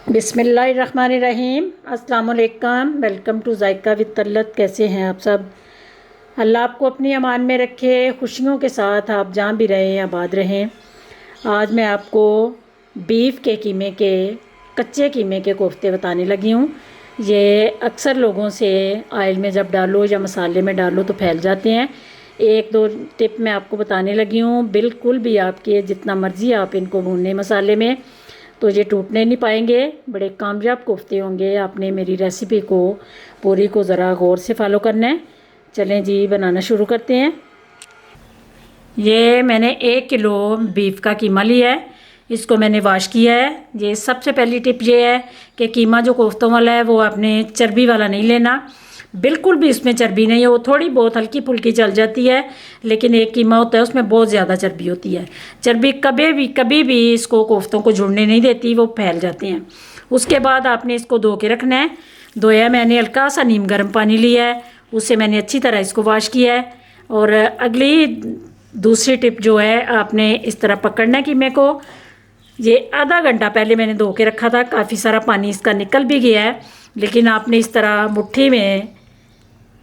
बिस्मिल्लाहिर्रहमानिर्रहीम। अस्सलाम वालेकुम। Welcome to Zaika with Talat. कैसे हैं आप सब? अल्लाह आपको अपनी अमान में रखे, खुशियों के साथ आप जहाँ भी रहें आबाद रहें। आज मैं आपको बीफ के कीमे के कच्चे कीमे के कोफ्ते बताने लगी हूँ। ये अक्सर लोगों से ऑयल में जब डालो या मसाले में डालो तो फैल जाते हैं। एक दो टिप मैं आपको बताने लगी हूँ। बिल्कुल भी आपके जितना मर्ज़ी आप इनको भूनें मसाले में तो ये टूटने नहीं पाएंगे। बड़े कामयाब कोफ्ते होंगे। आपने मेरी रेसिपी को पूरी को ज़रा गौर से फॉलो करना है। चलें जी, बनाना शुरू करते हैं। ये मैंने 1 किलो बीफ का कीमा लिया है। इसको मैंने वॉश किया है। ये सबसे पहली टिप ये है कि कीमा जो कोफ्तों वाला है वो आपने चर्बी वाला नहीं लेना। बिल्कुल भी इसमें चर्बी नहीं है। वो थोड़ी बहुत हल्की फुल्की चल जाती है, लेकिन एक कीमा होता है उसमें बहुत ज़्यादा चर्बी होती है। चर्बी कभी भी इसको कोफ्तों को जुड़ने नहीं देती, वो फैल जाते हैं। उसके बाद आपने इसको धो के रखना है। धोया मैंने हल्का सा नीम गर्म पानी लिया है, उससे मैंने अच्छी तरह इसको वॉश किया है। और अगली दूसरी टिप जो है, आपने इस तरह पकड़ना है कीमे को। ये आधा घंटा पहले मैंने धो के रखा था, काफ़ी सारा पानी इसका निकल भी गया है। लेकिन आपने इस तरह मुट्ठी में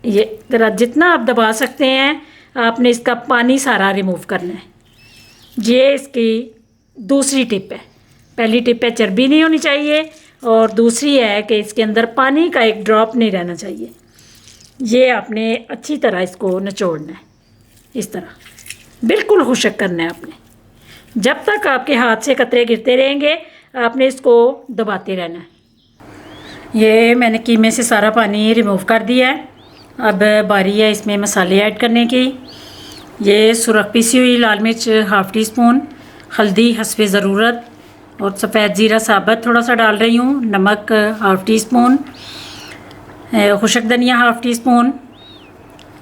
ये तरह जितना आप दबा सकते हैं, आपने इसका पानी सारा रिमूव करना है। ये इसकी दूसरी टिप है। पहली टिप है चर्बी नहीं होनी चाहिए, और दूसरी है कि इसके अंदर पानी का एक ड्रॉप नहीं रहना चाहिए। ये आपने अच्छी तरह इसको निचोड़ना है। इस तरह बिल्कुल खुश्क करना है आपने। जब तक आपके हाथ से कतरे गिरते रहेंगे, आपने इसको दबाते रहना है। ये मैंने कीमे से सारा पानी रिमूव कर दिया है। अब बारी है इसमें मसाले ऐड करने की। ये सुरख पीसी हुई लाल मिर्च ½ टी स्पून, हल्दी हस्बे ज़रूरत, और सफ़ेद ज़ीरा साबुत थोड़ा सा डाल रही हूँ। नमक ½ टी स्पून, खुशक धनिया ½ टी स्पून,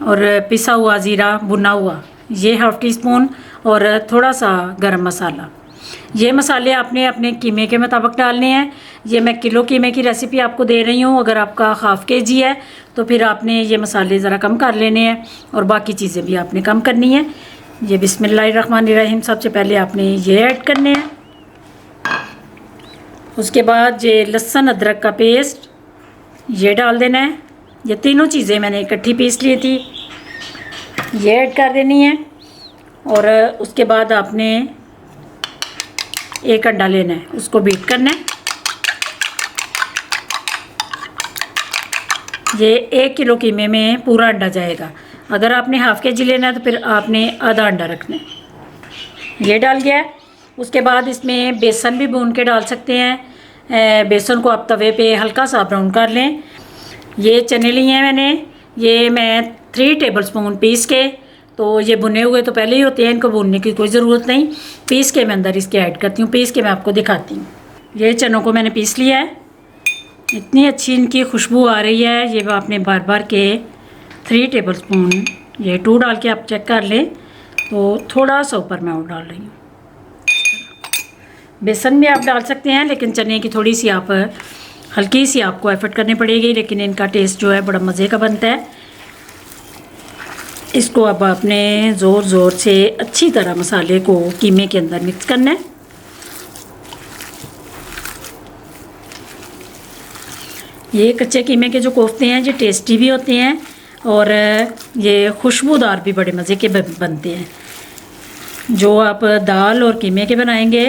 और पिसा हुआ ज़ीरा भुना हुआ ये ½ टी स्पून, और थोड़ा सा गरम मसाला। ये मसाले आपने अपने कीमे के मुताबिक डालने हैं। ये मैं किलो कीमे की रेसिपी आपको दे रही हूँ। अगर आपका ½ kg है तो फिर आपने ये मसाले ज़रा कम कर लेने हैं, और बाकी चीज़ें भी आपने कम करनी है। ये बिस्मिल्लाहिर्रहमानिर्रहीम। सबसे पहले आपने ये ऐड करने हैं। उसके बाद ये लहसुन अदरक का पेस्ट ये डाल देना है। ये तीनों चीज़ें मैंने इकट्ठी पीस ली थी, ये ऐड कर देनी है। और उसके बाद आपने 1 अंडा लेना है, उसको बीट करना है। ये 1 किलो कीमे में पूरा अंडा जाएगा। अगर आपने ½ kg लेना है तो फिर आपने आधा अंडा रखना है। ये डाल गया है। उसके बाद इसमें बेसन भी भून के डाल सकते हैं। बेसन को आप तवे पे हल्का सा ब्राउन कर लें। ये चने लिए हैं मैंने, ये मैं 3 टेबलस्पून पीस के, तो ये भुने हुए तो पहले ही होते हैं, इनको भूनने की कोई ज़रूरत नहीं। पीस के मैं अंदर इसके ऐड करती हूँ। पीस के मैं आपको दिखाती हूँ। ये चनों को मैंने पीस लिया है। इतनी अच्छी इनकी खुशबू आ रही है। ये आपने बार बार के 3 टेबलस्पून, ये 2 डाल के आप चेक कर लें। तो थोड़ा सा ऊपर मैं और डाल रही हूँ। बेसन भी आप डाल सकते हैं, लेकिन चने की थोड़ी सी आप हल्की सी आपको एफर्ट करनी पड़ेगी, लेकिन इनका टेस्ट जो है बड़ा मज़े का बनता है। इसको अब आपने ज़ोर ज़ोर से अच्छी तरह मसाले को कीमे के अंदर मिक्स करना है। ये कच्चे कीमे के जो कोफ्ते हैं ये टेस्टी भी होते हैं, और ये खुशबूदार भी बड़े मज़े के बनते हैं। जो आप दाल और कीमे के बनाएंगे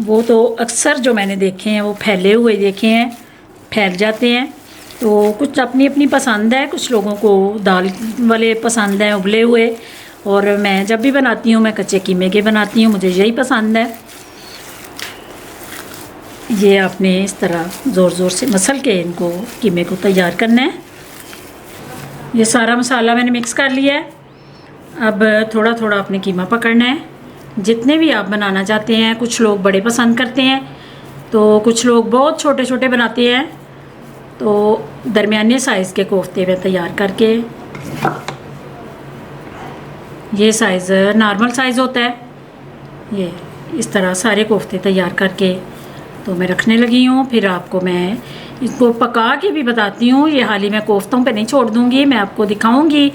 वो तो अक्सर जो मैंने देखे हैं वो फैले हुए देखे हैं, फैल जाते हैं। तो कुछ अपनी अपनी पसंद है। कुछ लोगों को दाल वाले पसंद हैं उबले हुए, और मैं जब भी बनाती हूँ मैं कच्चे कीमे के बनाती हूँ, मुझे यही पसंद है। ये आपने इस तरह ज़ोर ज़ोर से मसल के इनको कीमे को तैयार करना है। ये सारा मसाला मैंने मिक्स कर लिया है। अब थोड़ा थोड़ा आपने कीमा पकड़ना है, जितने भी आप बनाना चाहते हैं। कुछ लोग बड़े पसंद करते हैं, तो कुछ लोग बहुत छोटे छोटे बनाते हैं। तो दरमियाने साइज़ के कोफ्ते में तैयार करके, ये साइज़ नॉर्मल साइज़ होता है। ये इस तरह सारे कोफ्ते तैयार करके तो मैं रखने लगी हूँ। फिर आपको मैं इसको पका के भी बताती हूँ। ये हाल ही मैं कोफ्तों पे नहीं छोड़ दूँगी, मैं आपको दिखाऊँगी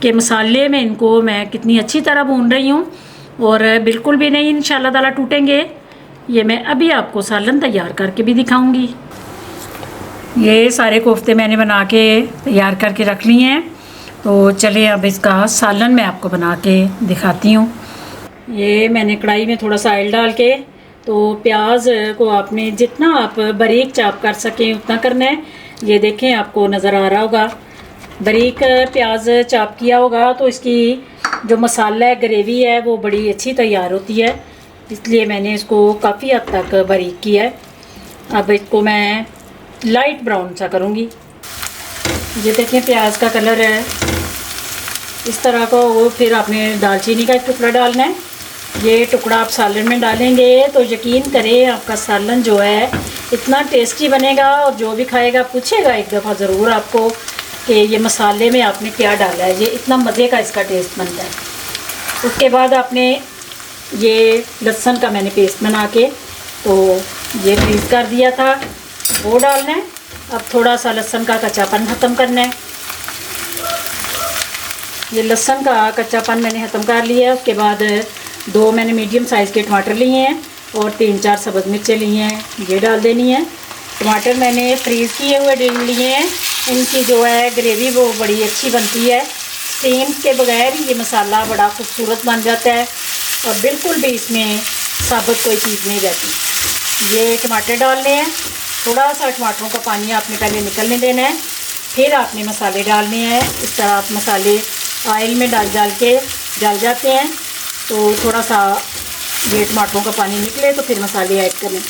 कि मसाले में इनको मैं कितनी अच्छी तरह भून रही हूँ, और बिल्कुल भी नहीं इंशाल्लाह ताला टूटेंगे। ये मैं अभी आपको सालन तैयार करके भी दिखाऊंगी। ये सारे कोफ्ते मैंने बना के तैयार करके रख लिए हैं, तो चलिए अब इसका सालन मैं आपको बना के दिखाती हूँ। ये मैंने कढ़ाई में थोड़ा सा ऑयल डाल के, तो प्याज को आपने जितना आप बारीक चाप कर सकें उतना करना है। ये देखें, आपको नज़र आ रहा होगा बारीक प्याज चाप किया होगा, तो इसकी जो मसाला है, ग्रेवी है, वो बड़ी अच्छी तैयार होती है। इसलिए मैंने इसको काफ़ी हद तक बारीक किया है। अब इसको मैं लाइट ब्राउन सा करूँगी। ये देखें प्याज का कलर है इस तरह का वो। फिर आपने दालचीनी का एक टुकड़ा डालना है। ये टुकड़ा आप सालन में डालेंगे तो यकीन करें आपका सालन जो है इतना टेस्टी बनेगा, और जो भी खाएगा पूछेगा एक दफ़ा ज़रूर आपको कि ये मसाले में आपने क्या डाला है। ये इतना मज़े का इसका टेस्ट बनता है। उसके बाद आपने ये लहसुन का मैंने पेस्ट बना के तो ये फ्रीज़ कर दिया था, वो डालना है। अब थोड़ा सा लहसुन का कच्चापन ख़त्म करना है। ये लहसुन का कच्चापन मैंने ख़त्म कर लिया है। उसके बाद 2 मैंने मीडियम साइज़ के टमाटर लिए हैं और 3-4 सब्ज़ मिर्चें ली हैं, ये डाल देनी है। टमाटर मैंने फ्रीज़ किए हुए लिए हैं। इनकी जो है ग्रेवी वो बड़ी अच्छी बनती है। स्टीम के बगैर ये मसाला बड़ा खूबसूरत बन जाता है और बिल्कुल भी इसमें साबुत कोई चीज़ नहीं रहती। ये टमाटर डालने हैं। थोड़ा सा टमाटरों का पानी आपने पहले निकलने देना है, फिर आपने मसाले डालने हैं। इस तरह आप मसाले ऑयल में डाल के जल जाते हैं, तो थोड़ा सा ये टमाटरों का पानी निकले तो फिर मसाले ऐड करें।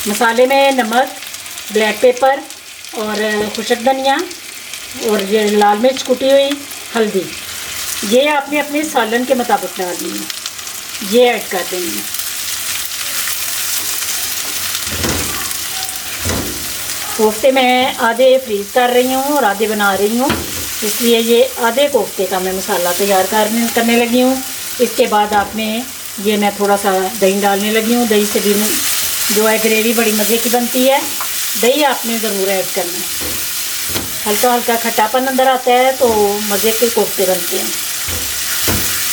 मसाले में नमक, ब्लैक पेपर और खुशक धनिया और ये लाल मिर्च कुटी हुई, हल्दी, ये आपने अपने सालन के मुताबिक डालनी है, ये ऐड कर देंगे। कोफ्ते मैं आधे फ्रीज़ कर रही हूँ और आधे बना रही हूँ, इसलिए ये आधे कोफ्ते का मैं मसाला तैयार करने लगी हूँ। इसके बाद आपने ये मैं थोड़ा सा दही डालने लगी हूँ। दही से भी जो है ग्रेवी बड़ी मज़े की बनती है। दही आपने ज़रूर ऐड करना है, हल्का हल्का खट्टापन अंदर आता है तो मज़े के कोफ्ते बनते हैं।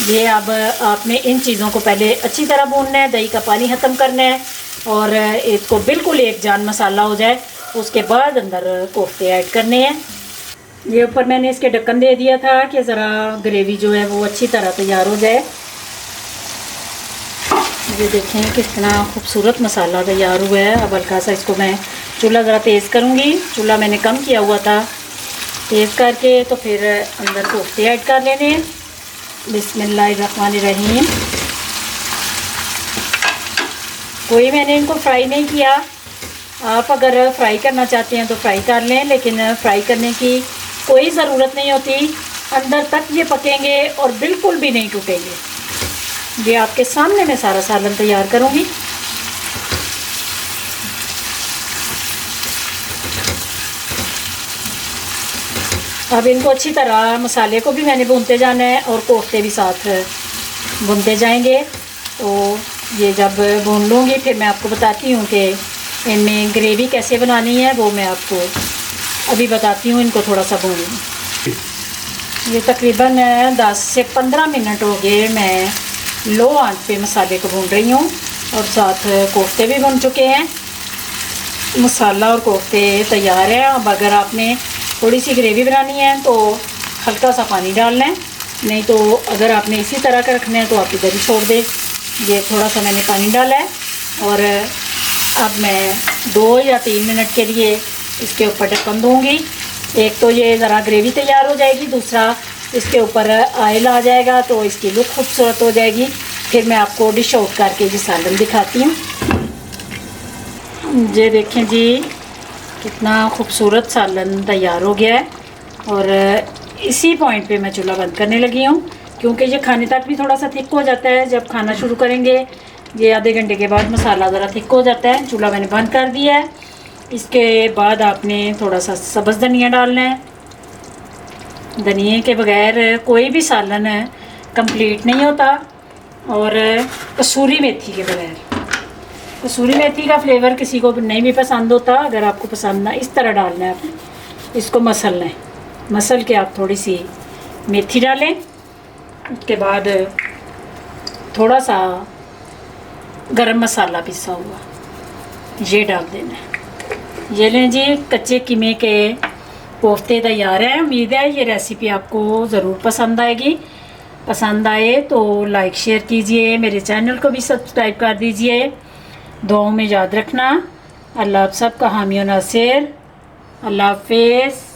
ये अब आपने इन चीज़ों को पहले अच्छी तरह भूनना है, दही का पानी ख़त्म करना है और इसको बिल्कुल एक जान मसाला हो जाए, उसके बाद अंदर कोफ्ते ऐड करने हैं। ये ऊपर मैंने इसके ढक्कन दे दिया था कि ज़रा ग्रेवी जो है वो अच्छी तरह तैयार हो जाए। ये देखें कितना खूबसूरत मसाला तैयार हुआ है। अब हल्का सा इसको मैं चूल्हा ज़रा तेज़ करूँगी। चूल्हा मैंने कम किया हुआ था, तेज़ करके तो फिर अंदर कोफ्ते ऐड कर लेने हैं। बिस्मिल्लाहिर्रहमानिर्रहीम। कोई मैंने इनको फ्राई नहीं किया। आप अगर फ्राई करना चाहते हैं तो फ्राई कर लें, लेकिन फ्राई करने की कोई ज़रूरत नहीं होती। अंदर तक ये पकेंगे और बिल्कुल भी नहीं टूटेंगे। ये आपके सामने मैं सारा सालन तैयार करूँगी। अब इनको अच्छी तरह मसाले को भी मैंने भूनते जाना है और कोफ्ते भी साथ भूनते जाएंगे। तो ये जब भून लूँगी फिर मैं आपको बताती हूँ कि इनमें ग्रेवी कैसे बनानी है, वो मैं आपको अभी बताती हूँ। इनको थोड़ा सा भून लूँ। ये तकरीबन 10 से 15 मिनट हो गए मैं लो आंच पे मसाले को भून रही हूँ और साथ कोफ्ते भी भून चुके हैं। मसाला और कोफ्ते तैयार हैं। अब अगर आपने थोड़ी सी ग्रेवी बनानी है तो हल्का सा पानी डालना है, नहीं तो अगर आपने इसी तरह का रखना है तो आप इधर ही छोड़ दें। ये थोड़ा सा मैंने पानी डाला है और अब मैं 2 या 3 मिनट के लिए इसके ऊपर ढक्कन दूँगी। एक तो ये ज़रा ग्रेवी तैयार हो जाएगी, दूसरा इसके ऊपर ऑयल आ जाएगा तो इसकी लुक खूबसूरत हो जाएगी। फिर मैं आपको डिश आउट करके ये सालन दिखाती हूँ। ये देखें जी कितना खूबसूरत सालन तैयार हो गया है और इसी पॉइंट पे मैं चूल्हा बंद करने लगी हूँ, क्योंकि ये खाने तक भी थोड़ा सा थिक हो जाता है। जब खाना शुरू करेंगे ये आधे घंटे के बाद मसाला ज़रा थिक हो जाता है। चूल्हा मैंने बंद कर दिया है। इसके बाद आपने थोड़ा सा सब्ज़ धनिया डालना है। धनिए के बगैर कोई भी सालन कंप्लीट नहीं होता, और कसूरी मेथी के बगैर। कसूरी मेथी का फ्लेवर किसी को नहीं भी पसंद होता, अगर आपको पसंद ना, इस तरह डालना है आपने। इसको मसलना है, मसल के आप थोड़ी सी मेथी डालें। उसके बाद थोड़ा सा गरम मसाला पिसा हुआ ये डाल देना है। ये लें जी, कच्चे कीमे के कोफ्ते तैयार हैं। उम्मीद है ये रेसिपी आपको ज़रूर पसंद आएगी। पसंद आए तो लाइक शेयर कीजिए, मेरे चैनल को भी सब्सक्राइब कर दीजिए। दुआओं में याद रखना। अल्लाह आप सबका हामी और नासिर। अल्लाह हाफिज़।